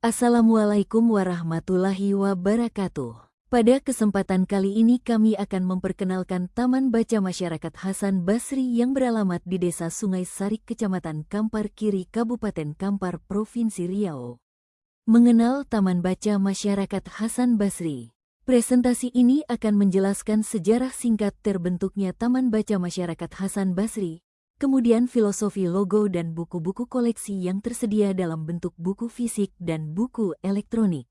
Assalamualaikum warahmatullahi wabarakatuh. Pada kesempatan kali ini kami akan memperkenalkan Taman Baca Masyarakat Hasan Basri yang beralamat di Desa Sungai Sarik, Kecamatan Kampar Kiri, Kabupaten Kampar, Provinsi Riau. Mengenal Taman Baca Masyarakat Hasan Basri. Presentasi ini akan menjelaskan sejarah singkat terbentuknya Taman Baca Masyarakat Hasan Basri, kemudian filosofi logo dan buku-buku koleksi yang tersedia dalam bentuk buku fisik dan buku elektronik.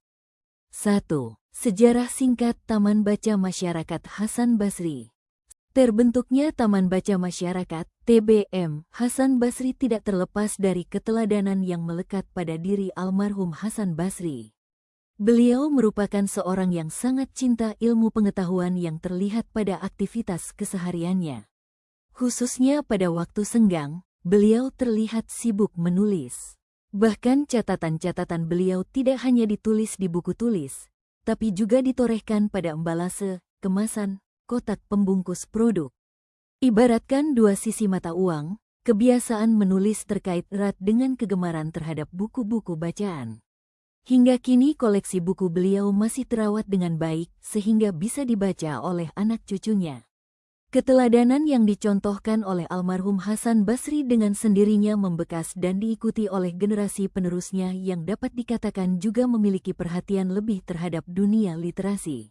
1. Sejarah singkat Taman Baca Masyarakat Hasan Basri. Terbentuknya Taman Baca Masyarakat (TBM) Hasan Basri tidak terlepas dari keteladanan yang melekat pada diri almarhum Hasan Basri. Beliau merupakan seorang yang sangat cinta ilmu pengetahuan yang terlihat pada aktivitas kesehariannya. Khususnya pada waktu senggang, beliau terlihat sibuk menulis. Bahkan catatan-catatan beliau tidak hanya ditulis di buku tulis, tapi juga ditorehkan pada embalase, kemasan, kotak pembungkus produk. Ibaratkan dua sisi mata uang, kebiasaan menulis terkait erat dengan kegemaran terhadap buku-buku bacaan. Hingga kini koleksi buku beliau masih terawat dengan baik sehingga bisa dibaca oleh anak cucunya. Keteladanan yang dicontohkan oleh almarhum Hasan Basri dengan sendirinya membekas dan diikuti oleh generasi penerusnya yang dapat dikatakan juga memiliki perhatian lebih terhadap dunia literasi.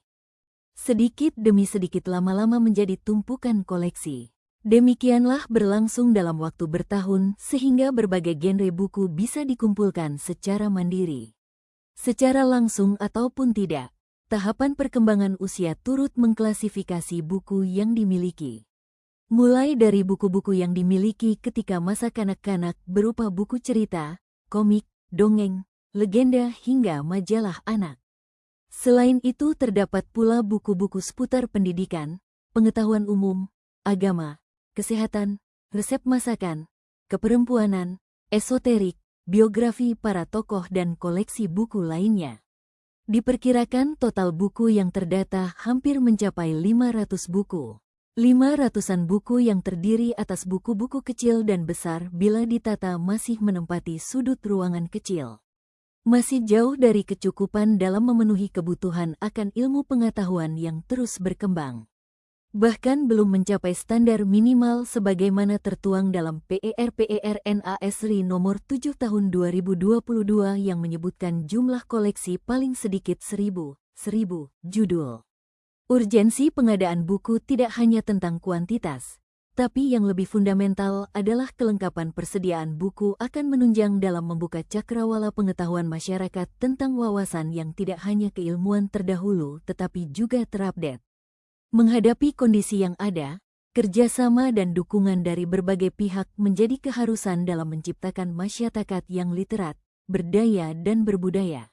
Sedikit demi sedikit lama-lama menjadi tumpukan koleksi. Demikianlah berlangsung dalam waktu bertahun sehingga berbagai genre buku bisa dikumpulkan secara mandiri. Secara langsung ataupun tidak, tahapan perkembangan usia turut mengklasifikasi buku yang dimiliki. Mulai dari buku-buku yang dimiliki ketika masa kanak-kanak berupa buku cerita, komik, dongeng, legenda hingga majalah anak. Selain itu terdapat pula buku-buku seputar pendidikan, pengetahuan umum, agama, kesehatan, resep masakan, keperempuanan, esoterik, biografi para tokoh dan koleksi buku lainnya. Diperkirakan total buku yang terdata hampir mencapai 500 buku. 500-an buku yang terdiri atas buku-buku kecil dan besar bila ditata masih menempati sudut ruangan kecil. Masih jauh dari kecukupan dalam memenuhi kebutuhan akan ilmu pengetahuan yang terus berkembang. Bahkan belum mencapai standar minimal sebagaimana tertuang dalam PERPERNASRI nomor 7 tahun 2022 yang menyebutkan jumlah koleksi paling sedikit 1000 judul. Urgensi pengadaan buku tidak hanya tentang kuantitas, tapi yang lebih fundamental adalah kelengkapan persediaan buku akan menunjang dalam membuka cakrawala pengetahuan masyarakat tentang wawasan yang tidak hanya keilmuan terdahulu tetapi juga terupdate. Menghadapi kondisi yang ada, kerjasama dan dukungan dari berbagai pihak menjadi keharusan dalam menciptakan masyarakat yang literat, berdaya dan berbudaya.